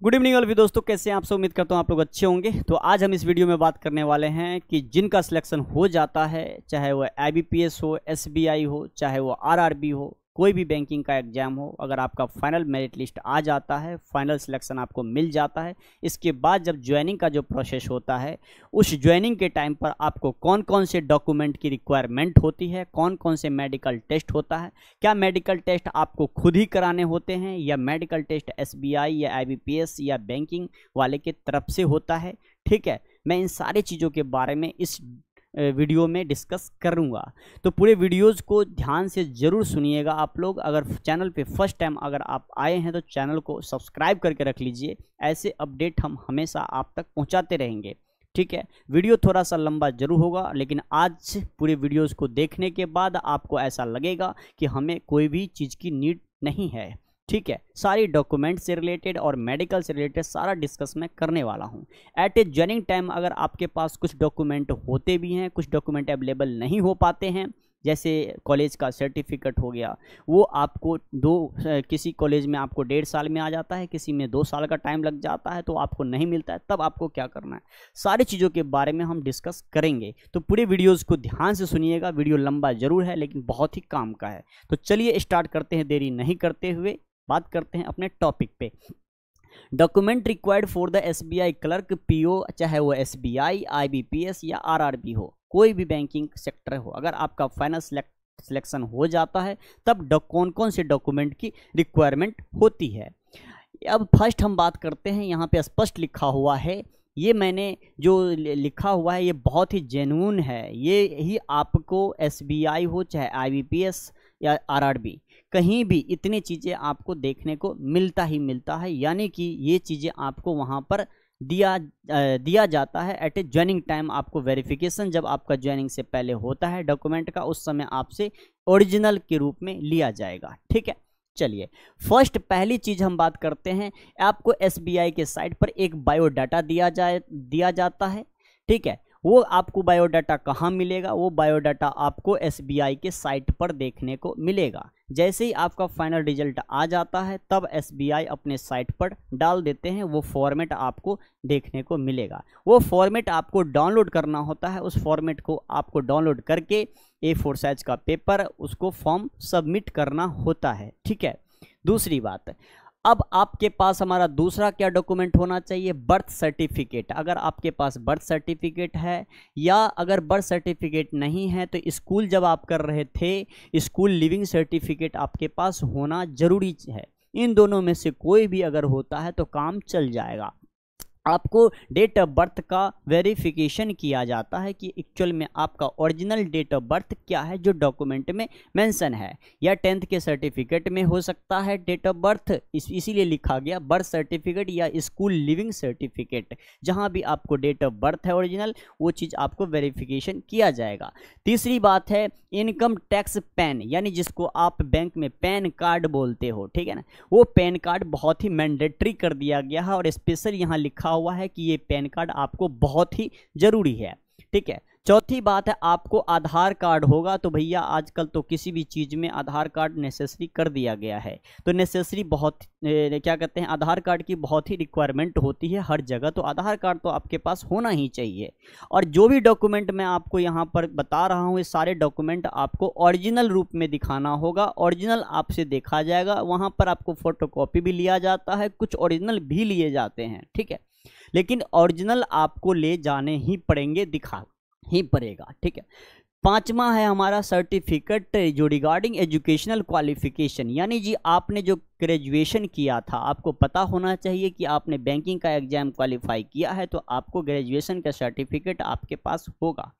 Good evening all दोस्तों, कैसे हैं आप सब। उम्मीद करता हूं आप लोग अच्छे होंगे। तो आज हम इस वीडियो में बात करने वाले हैं कि जिनका सिलेक्शन हो जाता है, चाहे वो IBPS हो, SBI हो, चाहे वो RRB हो, कोई भी बैंकिंग का एग्जाम हो, अगर आपका फाइनल मेरिट लिस्ट आ जाता है, फाइनल सिलेक्शन आपको मिल जाता है, इसके बाद जब ज्वाइनिंग का जो प्रोसेस होता है, उस ज्वाइनिंग के टाइम पर आपको कौन कौन से डॉक्यूमेंट की रिक्वायरमेंट होती है, कौन कौन से मेडिकल टेस्ट होता है, क्या मेडिकल टेस्ट आपको खुद ही कराने होते हैं या मेडिकल टेस्ट SBI या IBPS या बैंकिंग वाले के तरफ से होता है। ठीक है, मैं इन सारी चीज़ों के बारे में इस वीडियो में डिस्कस करूंगा, तो पूरे वीडियोस को ध्यान से ज़रूर सुनिएगा आप लोग। अगर चैनल पे फर्स्ट टाइम अगर आप आए हैं तो चैनल को सब्सक्राइब करके रख लीजिए, ऐसे अपडेट हम हमेशा आप तक पहुंचाते रहेंगे। ठीक है, वीडियो थोड़ा सा लंबा जरूर होगा, लेकिन आज पूरे वीडियोस को देखने के बाद आपको ऐसा लगेगा कि हमें कोई भी चीज़ की नीड नहीं है। ठीक है, सारी डॉक्यूमेंट से रिलेटेड और मेडिकल से रिलेटेड सारा डिस्कस मैं करने वाला हूं। एट ए ज्वाइनिंग टाइम अगर आपके पास कुछ डॉक्यूमेंट होते भी हैं, कुछ डॉक्यूमेंट अवेलेबल नहीं हो पाते हैं, जैसे कॉलेज का सर्टिफिकेट हो गया, वो आपको किसी कॉलेज में आपको 1.5 साल में आ जाता है, किसी में 2 साल का टाइम लग जाता है, तो आपको नहीं मिलता है, तब आपको क्या करना है, सारी चीज़ों के बारे में हम डिस्कस करेंगे। तो पूरे वीडियोज़ को ध्यान से सुनिएगा, वीडियो लंबा जरूर है लेकिन बहुत ही काम का है। तो चलिए स्टार्ट करते हैं, देरी नहीं करते हुए बात करते हैं अपने टॉपिक पे। Document required for the SBI clerk PO, चाहे वो SBI, IBPS या RRB हो, कोई भी बैंकिंग सेक्टर हो, अगर आपका फाइनल सिलेक्शन हो जाता है तब कौन कौन से डॉक्यूमेंट की रिक्वायरमेंट होती है। अब फर्स्ट हम बात करते हैं, यहाँ पे स्पष्ट लिखा हुआ है, ये मैंने जो लिखा हुआ है ये बहुत ही जेन्युइन है। ये ही आपको SBI हो चाहे IBPS या RRB, कहीं भी इतनी चीज़ें आपको देखने को मिलता ही मिलता है, यानी कि ये चीज़ें आपको वहाँ पर दिया जाता है एट ए ज्वाइनिंग टाइम। आपको वेरिफिकेशन जब आपका ज्वाइनिंग से पहले होता है डॉक्यूमेंट का, उस समय आपसे ओरिजिनल के रूप में लिया जाएगा। ठीक है, चलिए फर्स्ट पहली चीज़ हम बात करते हैं, आपको SBI के साइट पर एक बायोडाटा दिया जाता है। ठीक है, वो आपको बायोडाटा कहाँ मिलेगा, वो बायोडाटा आपको SBI के साइट पर देखने को मिलेगा। जैसे ही आपका फाइनल रिजल्ट आ जाता है तब SBI अपने साइट पर डाल देते हैं, वो फॉर्मेट आपको देखने को मिलेगा। वो फॉर्मेट आपको डाउनलोड करना होता है, उस फॉर्मेट को आपको डाउनलोड करके A4 साइज का पेपर उसको फॉर्म सबमिट करना होता है। ठीक है, दूसरी बात, अब आपके पास हमारा दूसरा क्या डॉक्यूमेंट होना चाहिए, बर्थ सर्टिफिकेट। अगर आपके पास बर्थ सर्टिफिकेट है या अगर बर्थ सर्टिफिकेट नहीं है तो स्कूल जब आप कर रहे थे स्कूल लिविंग सर्टिफिकेट आपके पास होना जरूरी है। इन दोनों में से कोई भी अगर होता है तो काम चल जाएगा। आपको डेट ऑफ बर्थ का वेरिफिकेशन किया जाता है कि एक्चुअल में आपका ओरिजिनल डेट ऑफ बर्थ क्या है जो डॉक्यूमेंट में मेंशन है, या 10th के सर्टिफिकेट में हो सकता है डेट ऑफ बर्थ, इसीलिए लिखा गया बर्थ सर्टिफिकेट या स्कूल लिविंग सर्टिफिकेट। जहां भी आपको डेट ऑफ बर्थ है ओरिजिनल, वो चीज़ आपको वेरिफिकेशन किया जाएगा। तीसरी बात है इनकम टैक्स पैन, यानी जिसको आप बैंक में पैन कार्ड बोलते हो। ठीक है ना, वो पैन कार्ड बहुत ही मैंडेटरी कर दिया गया है और स्पेशल यहाँ लिखा हुआ है कि ये पैन कार्ड आपको बहुत ही जरूरी है। ठीक है, चौथी बात है आपको आधार कार्ड होगा। तो भैया आजकल तो किसी भी चीज़ में आधार कार्ड नेसेसरी कर दिया गया है, तो नेसेसरी बहुत क्या कहते हैं, आधार कार्ड की बहुत ही रिक्वायरमेंट होती है हर जगह, तो आधार कार्ड तो आपके पास होना ही चाहिए। और जो भी डॉक्यूमेंट मैं आपको यहाँ पर बता रहा हूँ, ये सारे डॉक्यूमेंट आपको ओरिजिनल रूप में दिखाना होगा, ओरिजिनल आपसे देखा जाएगा। वहाँ पर आपको फोटोकॉपी भी लिया जाता है, कुछ ओरिजिनल भी लिए जाते हैं। ठीक है, लेकिन ओरिजिनल आपको ले जाने ही पड़ेंगे, दिखा ही पड़ेगा। ठीक है, पांचवा है हमारा सर्टिफिकेट जो रिगार्डिंग एजुकेशनल क्वालिफिकेशन, यानी जी आपने जो ग्रेजुएशन किया था, आपको पता होना चाहिए कि आपने बैंकिंग का एग्जाम क्वालिफाई किया है, तो आपको ग्रेजुएशन का सर्टिफिकेट आपके पास होगा।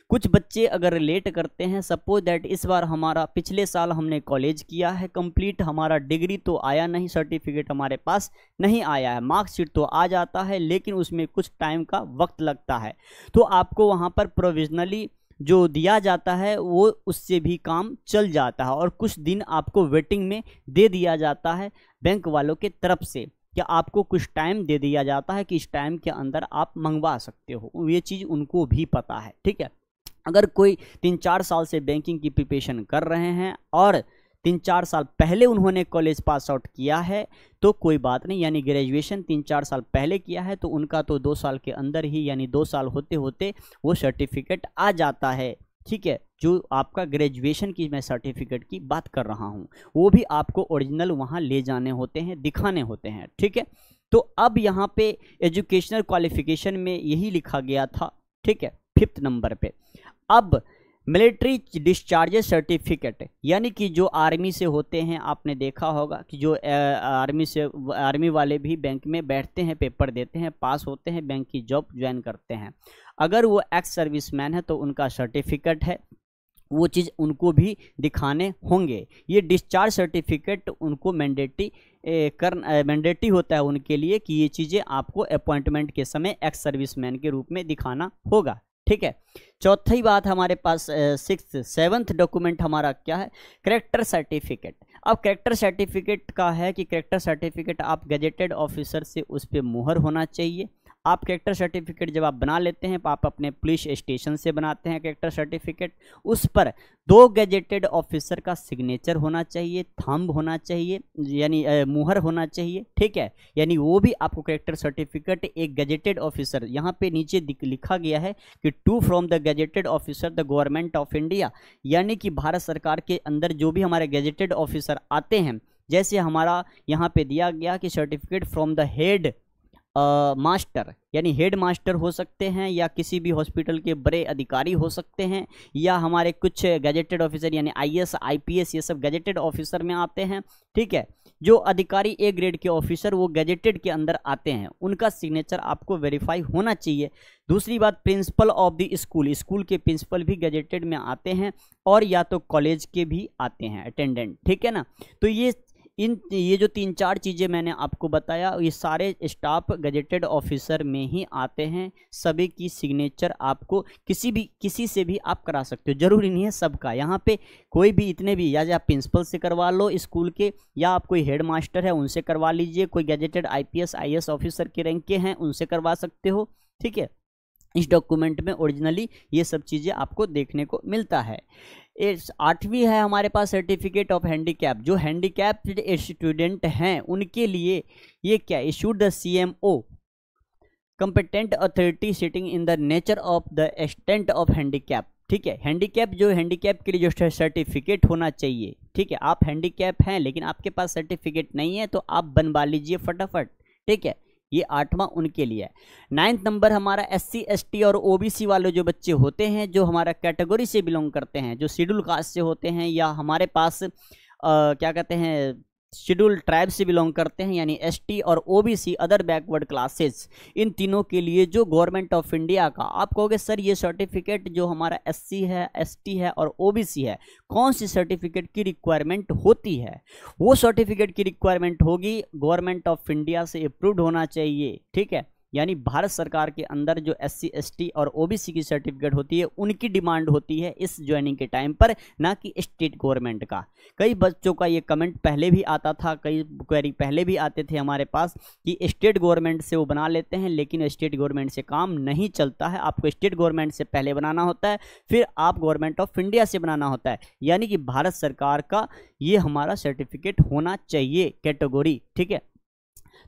कुछ बच्चे अगर लेट करते हैं, सपोज दैट इस बार हमारा पिछले साल हमने कॉलेज किया है कंप्लीट, हमारा डिग्री तो आया नहीं, सर्टिफिकेट हमारे पास नहीं आया है, मार्कशीट तो आ जाता है लेकिन उसमें कुछ टाइम का वक्त लगता है, तो आपको वहाँ पर प्रोविजनली जो दिया जाता है वो उससे भी काम चल जाता है और कुछ दिन आपको वेटिंग में दे दिया जाता है बैंक वालों के तरफ से, क्या आपको कुछ टाइम दे दिया जाता है कि इस टाइम के अंदर आप मंगवा सकते हो, ये चीज़ उनको भी पता है। ठीक है, अगर कोई 3-4 साल से बैंकिंग की प्रिपरेशन कर रहे हैं और 3-4 साल पहले उन्होंने कॉलेज पास आउट किया है तो कोई बात नहीं, यानी ग्रेजुएशन 3-4 साल पहले किया है तो उनका तो 2 साल के अंदर ही, यानी 2 साल होते होते वो सर्टिफिकेट आ जाता है। ठीक है, जो आपका ग्रेजुएशन की मैं सर्टिफिकेट की बात कर रहा हूँ, वो भी आपको ओरिजिनल वहाँ ले जाने होते हैं, दिखाने होते हैं। ठीक है, तो अब यहाँ पे एजुकेशनल क्वालिफिकेशन में यही लिखा गया था। ठीक है, 5th नंबर पे अब मिलिट्री डिस्चार्जेस सर्टिफिकेट, यानी कि जो आर्मी से होते हैं, आपने देखा होगा कि जो आर्मी वाले भी बैंक में बैठते हैं, पेपर देते हैं, पास होते हैं, बैंक की जॉब ज्वाइन करते हैं। अगर वो एक्स सर्विसमैन है तो उनका सर्टिफिकेट है, वो चीज़ उनको भी दिखाने होंगे। ये डिस्चार्ज सर्टिफिकेट उनको मैंडेटरी होता है उनके लिए कि ये चीज़ें आपको अपॉइंटमेंट के समय एक्स सर्विसमैन के रूप में दिखाना होगा। ठीक है, चौथी बात हमारे पास 7th डॉक्यूमेंट हमारा क्या है, कैरेक्टर सर्टिफिकेट। अब कैरेक्टर सर्टिफिकेट का है कि कैरेक्टर सर्टिफिकेट आप गजेटेड ऑफिसर से उस पर मुहर होना चाहिए। आप कैरेक्टर सर्टिफिकेट जब आप बना लेते हैं, आप अपने पुलिस स्टेशन से बनाते हैं कैरेक्टर सर्टिफिकेट, उस पर 2 गजेटेड ऑफिसर का सिग्नेचर होना चाहिए, थंब होना चाहिए, यानी मुहर होना चाहिए। ठीक है, यानी वो भी आपको कैरेक्टर सर्टिफिकेट एक गजेटेड ऑफिसर, यहाँ पे नीचे लिखा गया है कि to from the gazetted officer the government of India, यानी कि भारत सरकार के अंदर जो भी हमारे गजेटेड ऑफिसर आते हैं, जैसे हमारा यहाँ पे दिया गया कि certificate from the head master, यानी हेड मास्टर हो सकते हैं या किसी भी हॉस्पिटल के बड़े अधिकारी हो सकते हैं, या हमारे कुछ गजेटेड ऑफिसर यानी IAS IPS ये सब गजेटेड ऑफिसर में आते हैं। ठीक है, जो अधिकारी A ग्रेड के ऑफिसर वो गजेटेड के अंदर आते हैं, उनका सिग्नेचर आपको वेरीफाई होना चाहिए। दूसरी बात, principle of the school, school के प्रिंसिपल भी गजेटेड में आते हैं और या तो कॉलेज के भी आते हैं अटेंडेंट। ठीक है ना, तो ये जो 3-4 चीज़ें मैंने आपको बताया, ये सारे स्टाफ गजेटेड ऑफिसर में ही आते हैं। सभी की सिग्नेचर आपको किसी से भी आप करा सकते हो, जरूरी नहीं है सबका। यहाँ पे कोई भी, इतने भी, या आप प्रिंसिपल से करवा लो स्कूल के, या आप कोई हेड मास्टर है उनसे करवा लीजिए, कोई गजेटेड IPS IAS ऑफिसर के रैंक के हैं उनसे करवा सकते हो। ठीक है, इस डॉक्यूमेंट में ओरिजिनली ये सब चीज़ें आपको देखने को मिलता है। 8वीं है हमारे पास सर्टिफिकेट ऑफ हैंडीकैप। जो हैंडीकैप्ड स्टूडेंट हैं उनके लिए ये क्या, issued the CMO competent authority sitting in the nature of the extent of handicap. ठीक है, हैंडीकैप के लिए जो सर्टिफिकेट होना चाहिए। ठीक है, आप हैंडीकैप हैं लेकिन आपके पास सर्टिफिकेट नहीं है तो आप बनवा लीजिए फटाफट। ठीक है, ये 8वां उनके लिए है। 9th नंबर हमारा SC ST और OBC वाले जो बच्चे होते हैं, जो हमारा कैटेगरी से बिलोंग करते हैं, जो शेड्यूल कास्ट से होते हैं, या हमारे पास क्या कहते हैं शेड्यूल ट्राइब से बिलोंग करते हैं, यानी ST और OBC अदर बैकवर्ड क्लासेस, इन तीनों के लिए जो गवर्नमेंट ऑफ इंडिया का, आप कहोगे सर ये सर्टिफिकेट जो हमारा SC है, ST है और OBC है, कौन सी सर्टिफिकेट की रिक्वायरमेंट होती है? वो सर्टिफिकेट की रिक्वायरमेंट होगी गवर्नमेंट ऑफ इंडिया से अप्रूव्ड होना चाहिए। ठीक है, यानी भारत सरकार के अंदर जो SC ST और OBC की सर्टिफिकेट होती है उनकी डिमांड होती है इस ज्वाइनिंग के टाइम पर, ना कि स्टेट गवर्नमेंट का। कई बच्चों का ये कमेंट पहले भी आता था, कई क्वेरी पहले भी आते थे हमारे पास कि स्टेट गवर्नमेंट से वो बना लेते हैं, लेकिन स्टेट गवर्नमेंट से काम नहीं चलता है। आपको स्टेट गवर्नमेंट से पहले बनाना होता है, फिर आप गवर्नमेंट ऑफ इंडिया से बनाना होता है, यानी कि भारत सरकार का ये हमारा सर्टिफिकेट होना चाहिए कैटेगरी। ठीक है,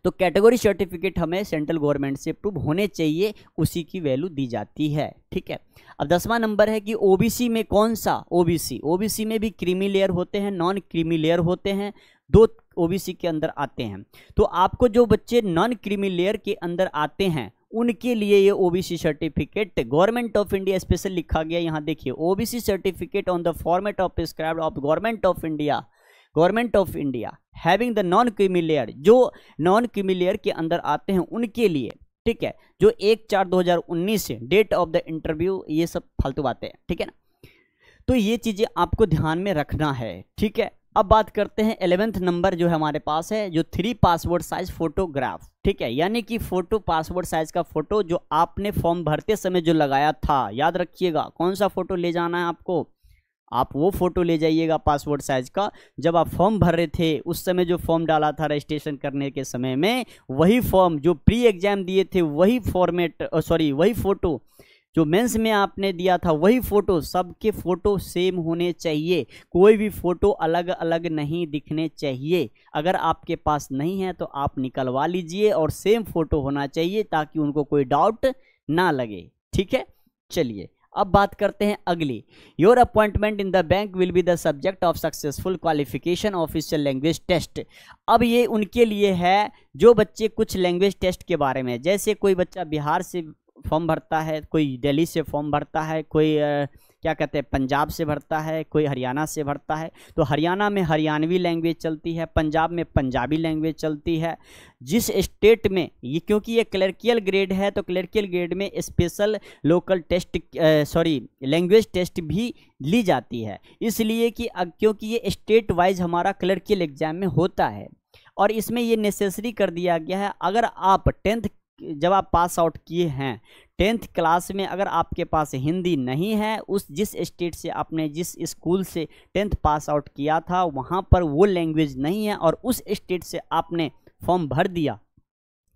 तो कैटेगरी सर्टिफिकेट हमें सेंट्रल गवर्नमेंट से अप्रूव होने चाहिए, उसी की वैल्यू दी जाती है। ठीक है, अब 10वां नंबर है कि OBC में कौन सा, OBC में भी क्रीमी लेयर होते हैं, नॉन क्रीमी लेयर होते हैं, 2 OBC के अंदर आते हैं। तो आपको जो बच्चे नॉन क्रीमी लेयर के अंदर आते हैं उनके लिए ये OBC certificate government of India special लिखा गया। यहाँ देखिए, OBC certificate on the format of prescribed of government of India having the non creamy layer, जो नॉन क्रीमी लेयर के अंदर आते हैं उनके लिए। ठीक है, जो 1/4/2019 डेट ऑफ द इंटरव्यू, ये सब फालतू बातें हैं। ठीक है ना, तो ये चीजें आपको ध्यान में रखना है। ठीक है, अब बात करते हैं 11th नंबर जो है हमारे पास है, जो 3 पासपोर्ट साइज फोटोग्राफ। ठीक है, यानी कि पासपोर्ट साइज का फोटो जो आपने फॉर्म भरते समय जो लगाया था, याद रखिएगा कौन सा फोटो ले जाना है आपको, आप वो फोटो ले जाइएगा पासपोर्ट साइज का। जब आप फॉर्म भर रहे थे उस समय जो फॉर्म डाला था रजिस्ट्रेशन करने के समय में, वही फॉर्म जो प्री एग्जाम दिए थे वही फॉर्मेट वही फोटो जो मेंस में आपने दिया था वही फ़ोटो, सबके फ़ोटो सेम होने चाहिए, कोई भी फ़ोटो अलग अलग नहीं दिखने चाहिए। अगर आपके पास नहीं है तो आप निकलवा लीजिए और सेम फ़ोटो होना चाहिए ताकि उनको कोई डाउट ना लगे। ठीक है, चलिए अब बात करते हैं अगली। Your appointment in the bank will be the subject of successful qualification official language test. अब ये उनके लिए है जो बच्चे कुछ लैंग्वेज टेस्ट के बारे में, जैसे कोई बच्चा बिहार से फॉर्म भरता है, कोई दिल्ली से फॉर्म भरता है, कोई क्या कहते हैं पंजाब से भरता है, कोई हरियाणा से भरता है, तो हरियाणा में हरियाणवी लैंग्वेज चलती है, पंजाब में पंजाबी लैंग्वेज चलती है। जिस स्टेट में ये, क्योंकि ये क्लर्कियल ग्रेड है तो क्लर्कियल ग्रेड में special local test language test भी ली जाती है, इसलिए कि क्योंकि ये स्टेट वाइज हमारा क्लर्कियल एग्जाम में होता है और इसमें ये नेसेसरी कर दिया गया है। अगर आप 10th जब आप पास आउट किए हैं 10th क्लास में, अगर आपके पास हिंदी नहीं है, उस जिस स्टेट से आपने जिस स्कूल से 10th पास आउट किया था वहाँ पर वो लैंग्वेज नहीं है और उस स्टेट से आपने फॉर्म भर दिया,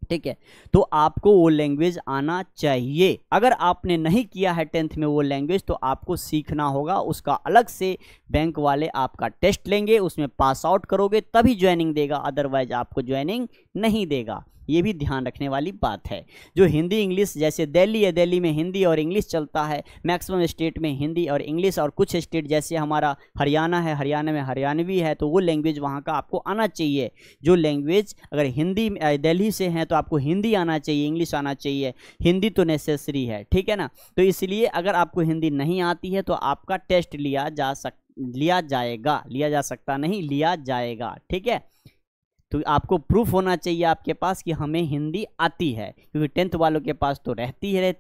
ठीक है, तो आपको वो लैंग्वेज आना चाहिए। अगर आपने नहीं किया है 10th में वो लैंग्वेज तो आपको सीखना होगा, उसका अलग से बैंक वाले आपका टेस्ट लेंगे, उसमें पास आउट करोगे तभी ज्वाइनिंग देगा, अदरवाइज आपको ज्वाइनिंग नहीं देगा। ये भी ध्यान रखने वाली बात है। जो हिंदी इंग्लिश, जैसे दिल्ली है, दिल्ली में हिंदी और इंग्लिश चलता है, मैक्सिमम स्टेट में हिंदी और इंग्लिश, और कुछ स्टेट जैसे हमारा हरियाणा है, हरियाणा में हरियाणवी है, तो वो लैंग्वेज वहाँ का आपको आना चाहिए। जो लैंग्वेज अगर हिंदी दिल्ली से हैं तो आपको हिंदी आना चाहिए, इंग्लिश आना चाहिए, हिंदी तो नेसेसरी है, ठीक है ना। तो इसलिए अगर आपको हिंदी नहीं आती है तो आपका टेस्ट लिया जा सकता नहीं, लिया जाएगा, ठीक है। तो आपको प्रूफ होना चाहिए आपके पास कि हमें हिंदी आती है, क्योंकि 10th वालों के पास तो रहती है,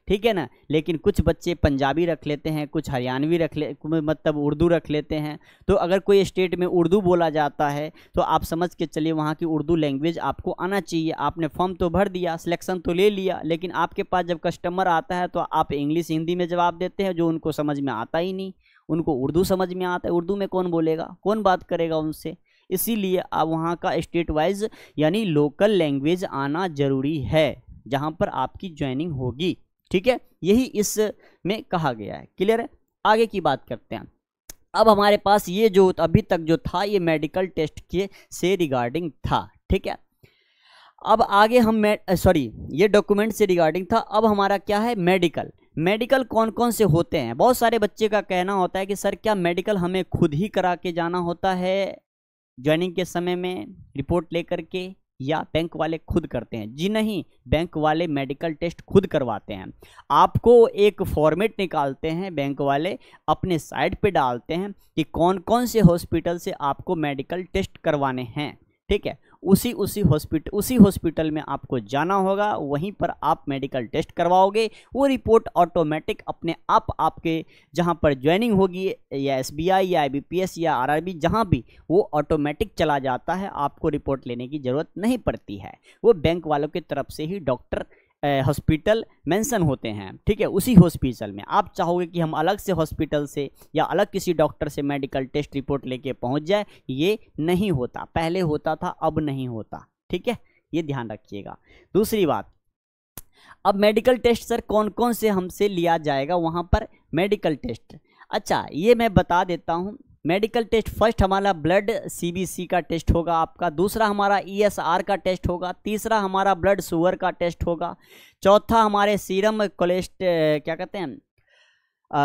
ठीक है ना। लेकिन कुछ बच्चे पंजाबी रख लेते हैं, कुछ हरियाणवी मतलब उर्दू रख लेते हैं। तो अगर कोई स्टेट में उर्दू बोला जाता है तो आप समझ के चलिए वहाँ की उर्दू लैंग्वेज आपको आना चाहिए। आपने फॉर्म तो भर दिया, सिलेक्शन तो ले लिया, लेकिन आपके पास जब कस्टमर आता है तो आप इंग्लिश हिंदी में जवाब देते हैं, जो उनको समझ में आता ही नहीं। उनको उर्दू समझ में आता है, उर्दू में कौन बोलेगा, कौन बात करेगा उनसे। इसीलिए आप वहाँ का स्टेट वाइज यानी लोकल लैंग्वेज आना जरूरी है जहाँ पर आपकी ज्वाइनिंग होगी, ठीक है। यही इसमें कहा गया है, क्लियर है। आगे की बात करते हैं। अब हमारे पास ये जो अभी तक जो था ये मेडिकल टेस्ट के से रिगार्डिंग था, ठीक है। अब आगे हम ये डॉक्यूमेंट से रिगार्डिंग था। अब हमारा क्या है, मेडिकल कौन कौन से होते हैं। बहुत सारे बच्चे का कहना होता है कि सर क्या मेडिकल हमें खुद ही करा के जाना होता है ज्वाइनिंग के समय में रिपोर्ट लेकर के, या बैंक वाले खुद करते हैं। जी नहीं, बैंक वाले मेडिकल टेस्ट खुद करवाते हैं। आपको एक फॉर्मेट निकालते हैं बैंक वाले, अपने साइट पे डालते हैं कि कौन कौन से हॉस्पिटल से आपको मेडिकल टेस्ट करवाने हैं, ठीक है। उसी हॉस्पिटल में आपको जाना होगा, वहीं पर आप मेडिकल टेस्ट करवाओगे। वो रिपोर्ट ऑटोमेटिक अपने आप आपके जहां पर ज्वाइनिंग होगी, या SBI या IBPS या RRB, जहां भी, वो ऑटोमेटिक चला जाता है, आपको रिपोर्ट लेने की ज़रूरत नहीं पड़ती है। वो बैंक वालों की तरफ से ही डॉक्टर हॉस्पिटल मेंशन होते हैं, ठीक है। उसी हॉस्पिटल में आप चाहोगे कि हम अलग से हॉस्पिटल से या अलग किसी डॉक्टर से मेडिकल टेस्ट रिपोर्ट लेके पहुंच जाए, ये नहीं होता। पहले होता था, अब नहीं होता, ठीक है, ये ध्यान रखिएगा। दूसरी बात, अब मेडिकल टेस्ट सर कौन कौन से हमसे लिया जाएगा वहाँ पर मेडिकल टेस्ट। अच्छा, ये मैं बता देता हूँ। मेडिकल टेस्ट फर्स्ट हमारा ब्लड CBC का टेस्ट होगा आपका, दूसरा हमारा ESR का टेस्ट होगा, तीसरा हमारा ब्लड शुगर का टेस्ट होगा, चौथा हमारे सीरम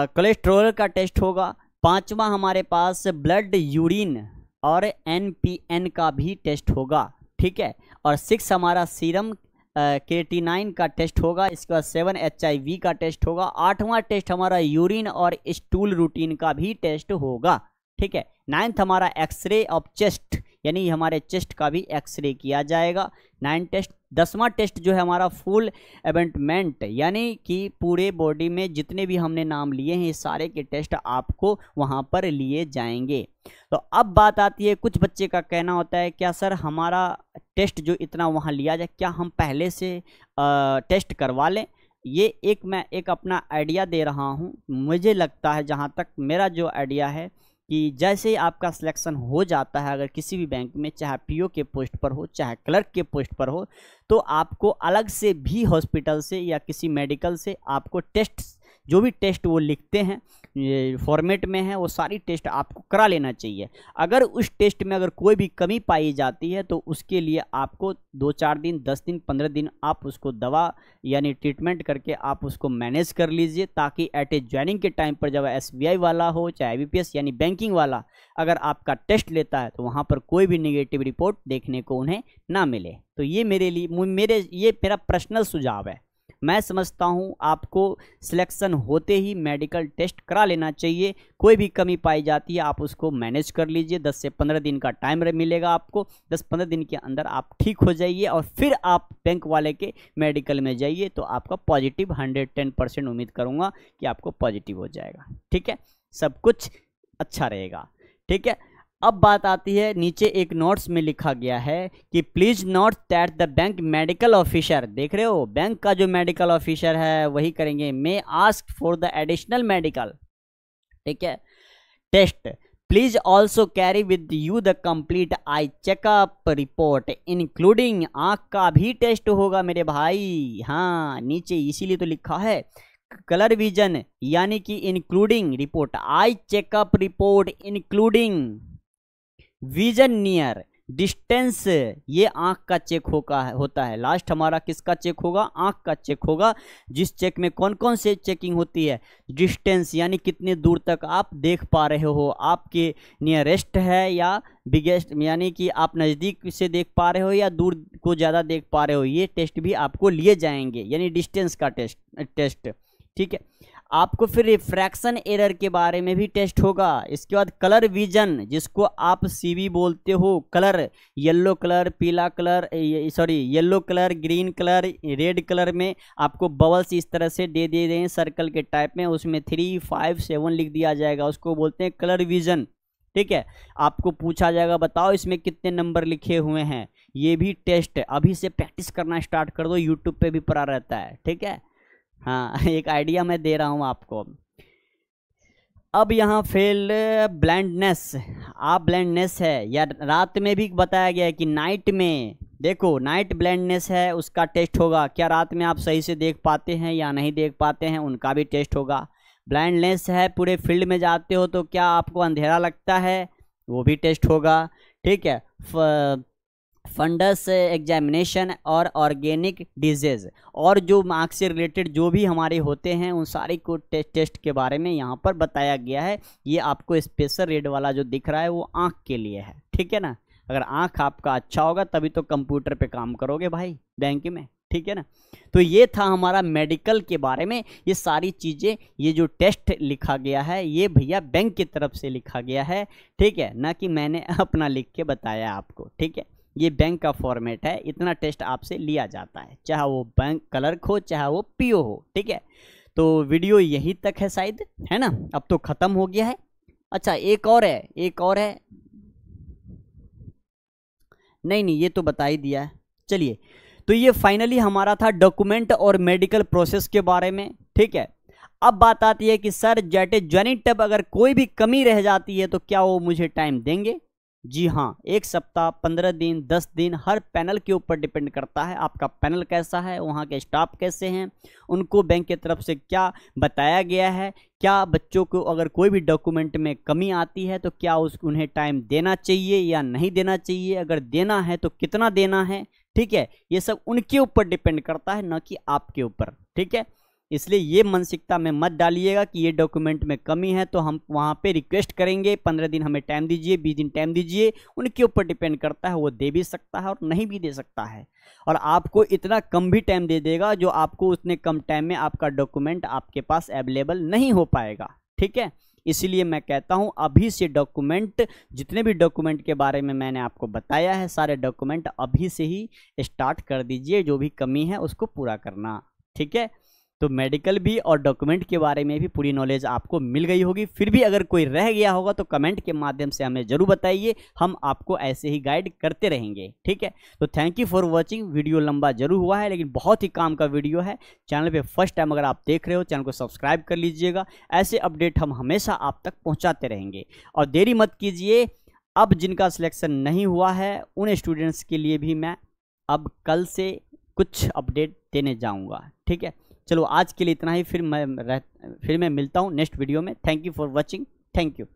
कोलेस्ट्रॉल का टेस्ट होगा, पांचवा हमारे पास ब्लड यूरिन और NPN का भी टेस्ट होगा, ठीक है। और 6 हमारा सीरम क्रिएटिनाइन का टेस्ट होगा। इसके बाद 7 HIV का टेस्ट होगा। 8वां टेस्ट हमारा यूरिन और स्टूल रूटीन का भी टेस्ट होगा, ठीक है। 9th हमारा एक्सरे ऑफ चेस्ट, यानी हमारे चेस्ट का भी एक्सरे किया जाएगा, 9 टेस्ट। 10वां टेस्ट जो है हमारा फुल एबेंटमेंट, यानी कि पूरे बॉडी में जितने भी हमने नाम लिए हैं, ये सारे के टेस्ट आपको वहाँ पर लिए जाएंगे। तो अब बात आती है, कुछ बच्चे का कहना होता है क्या सर हमारा टेस्ट जो इतना वहाँ लिया जाए, क्या हम पहले से टेस्ट करवा लें। मैं एक अपना आइडिया दे रहा हूँ। मुझे लगता है, जहाँ तक मेरा जो आइडिया है, कि जैसे ही आपका सिलेक्शन हो जाता है, अगर किसी भी बैंक में चाहे पीओ के पोस्ट पर हो चाहे क्लर्क के पोस्ट पर हो, तो आपको अलग से भी हॉस्पिटल से या किसी मेडिकल से आपको टेस्ट, जो भी टेस्ट वो लिखते हैं ये फॉर्मेट में है, वो सारी टेस्ट आपको करा लेना चाहिए। अगर उस टेस्ट में अगर कोई भी कमी पाई जाती है तो उसके लिए आपको 2-4 दिन, 10 दिन, 15 दिन आप उसको दवा यानी ट्रीटमेंट करके आप उसको मैनेज कर लीजिए, ताकि एट ए ज्वाइनिंग के टाइम पर जब एसबीआई वाला हो चाहे आईबीपीएस यानी बैंकिंग वाला अगर आपका टेस्ट लेता है तो वहाँ पर कोई भी निगेटिव रिपोर्ट देखने को उन्हें ना मिले। तो ये मेरा पर्सनल सुझाव है। मैं समझता हूँ आपको सिलेक्शन होते ही मेडिकल टेस्ट करा लेना चाहिए। कोई भी कमी पाई जाती है आप उसको मैनेज कर लीजिए। 10 से 15 दिन का टाइम मिलेगा आपको। 10-15 दिन के अंदर आप ठीक हो जाइए और फिर आप बैंक वाले के मेडिकल में जाइए, तो आपका पॉजिटिव 110% उम्मीद करूँगा कि आपको पॉजिटिव हो जाएगा। ठीक है, सब कुछ अच्छा रहेगा। ठीक है, अब बात आती है, नीचे एक नोट्स में लिखा गया है कि please note that the bank medical officer, देख रहे हो बैंक का जो मेडिकल ऑफिसर है वही करेंगे, may ask for the additional medical, ठीक है, test. Please also carry with you the complete eye checkup report including, आँख का भी टेस्ट होगा मेरे भाई। हाँ, नीचे इसीलिए तो लिखा है कलर विजन यानी कि इंक्लूडिंग रिपोर्ट, आई checkup report including vision near distance, ये आंख का चेक होता है। लास्ट हमारा किसका चेक होगा? आंख का चेक होगा, जिस चेक में कौन कौन से चेकिंग होती है? डिस्टेंस यानी कितने दूर तक आप देख पा रहे हो, आपके नियरेस्ट है या बिगेस्ट यानी कि आप नज़दीक से देख पा रहे हो या दूर को ज़्यादा देख पा रहे हो, ये टेस्ट भी आपको लिए जाएंगे, यानी डिस्टेंस का टेस्ट। ठीक है, आपको फिर रिफ्रैक्शन एरर के बारे में भी टेस्ट होगा। इसके बाद कलर विजन, जिसको आप सीवी बोलते हो, कलर येलो कलर, पीला colour, yellow colour, green colour, red colour में आपको बबल्स इस तरह से दे दें सर्कल के टाइप में, उसमें 3, 5, 7 लिख दिया जाएगा, उसको बोलते हैं कलर विजन। ठीक है, आपको पूछा जाएगा बताओ इसमें कितने नंबर लिखे हुए हैं, ये भी टेस्ट अभी से प्रैक्टिस करना स्टार्ट कर दो, यूट्यूब पे भी पड़ा रहता है। ठीक है, हाँ, एक आइडिया मैं दे रहा हूँ आपको। अब यहाँ फेल ब्लाइंडनेस, आप ब्लाइंडनेस है या रात में भी बताया गया है कि नाइट में, देखो नाइट ब्लाइंडनेस है उसका टेस्ट होगा, क्या रात में आप सही से देख पाते हैं या नहीं देख पाते हैं, उनका भी टेस्ट होगा। ब्लाइंडनेस है पूरे फील्ड में जाते हो तो क्या आपको अंधेरा लगता है, वो भी टेस्ट होगा। ठीक है, फंडस एग्जामिनेशन और ऑर्गेनिक डिजीज और जो आँख से रिलेटेड जो भी हमारे होते हैं उन सारे को टेस्ट के बारे में यहाँ पर बताया गया है। ये आपको स्पेशल रेड वाला जो दिख रहा है वो आँख के लिए है। ठीक है ना, अगर आँख आपका अच्छा होगा तभी तो कंप्यूटर पे काम करोगे भाई बैंक में। ठीक है ना, तो ये था हमारा मेडिकल के बारे में। ये सारी चीज़ें, ये जो टेस्ट लिखा गया है ये भैया बैंक की तरफ से लिखा गया है। ठीक है ना, कि मैंने अपना लिख के बताया आपको। ठीक है, ये बैंक का फॉर्मेट है, इतना टेस्ट आपसे लिया जाता है, चाहे वो बैंक क्लर्क हो चाहे वो पीओ हो। ठीक है, तो वीडियो यहीं तक है शायद, है ना, अब तो ख़त्म हो गया है। अच्छा, एक और है, नहीं ये तो बता ही दिया है। चलिए, तो ये फाइनली हमारा था डॉक्यूमेंट और मेडिकल प्रोसेस के बारे में। ठीक है, अब बात आती है कि सर ज्वाइनिंग तब अगर कोई भी कमी रह जाती है तो क्या वो मुझे टाइम देंगे? जी हाँ, 1 सप्ताह, 15 दिन, 10 दिन, हर पैनल के ऊपर डिपेंड करता है आपका पैनल कैसा है, वहाँ के स्टाफ कैसे हैं, उनको बैंक की तरफ से क्या बताया गया है, क्या बच्चों को अगर कोई भी डॉक्यूमेंट में कमी आती है तो क्या उन्हें टाइम देना चाहिए या नहीं देना चाहिए, अगर देना है तो कितना देना है। ठीक है, ये सब उनके ऊपर डिपेंड करता है, ना कि आपके ऊपर। ठीक है, इसलिए ये मानसिकता में मत डालिएगा कि ये डॉक्यूमेंट में कमी है तो हम वहाँ पे रिक्वेस्ट करेंगे 15 दिन हमें टाइम दीजिए, 20 दिन टाइम दीजिए। उनके ऊपर डिपेंड करता है, वो दे भी सकता है और नहीं भी दे सकता है, और आपको इतना कम भी टाइम दे देगा जो आपको उतने कम टाइम में आपका डॉक्यूमेंट आपके पास अवेलेबल नहीं हो पाएगा। ठीक है, इसीलिए मैं कहता हूँ अभी से डॉक्यूमेंट, जितने भी डॉक्यूमेंट के बारे में मैंने आपको बताया है सारे डॉक्यूमेंट अभी से ही स्टार्ट कर दीजिए, जो भी कमी है उसको पूरा करना। ठीक है, तो मेडिकल भी और डॉक्यूमेंट के बारे में भी पूरी नॉलेज आपको मिल गई होगी। फिर भी अगर कोई रह गया होगा तो कमेंट के माध्यम से हमें जरूर बताइए, हम आपको ऐसे ही गाइड करते रहेंगे। ठीक है, तो thank you for watching. Video लंबा जरूर हुआ है लेकिन बहुत ही काम का वीडियो है। चैनल पे फर्स्ट टाइम अगर आप देख रहे हो, चैनल को सब्सक्राइब कर लीजिएगा। ऐसे अपडेट हम हमेशा आप तक पहुँचाते रहेंगे। और देरी मत कीजिए, अब जिनका सिलेक्शन नहीं हुआ है उन स्टूडेंट्स के लिए भी मैं अब कल से कुछ अपडेट देने जाऊंगा। ठीक है, चलो आज के लिए इतना ही। फिर मैं मिलता हूँ नेक्स्ट वीडियो में। Thank you for watching. Thank you.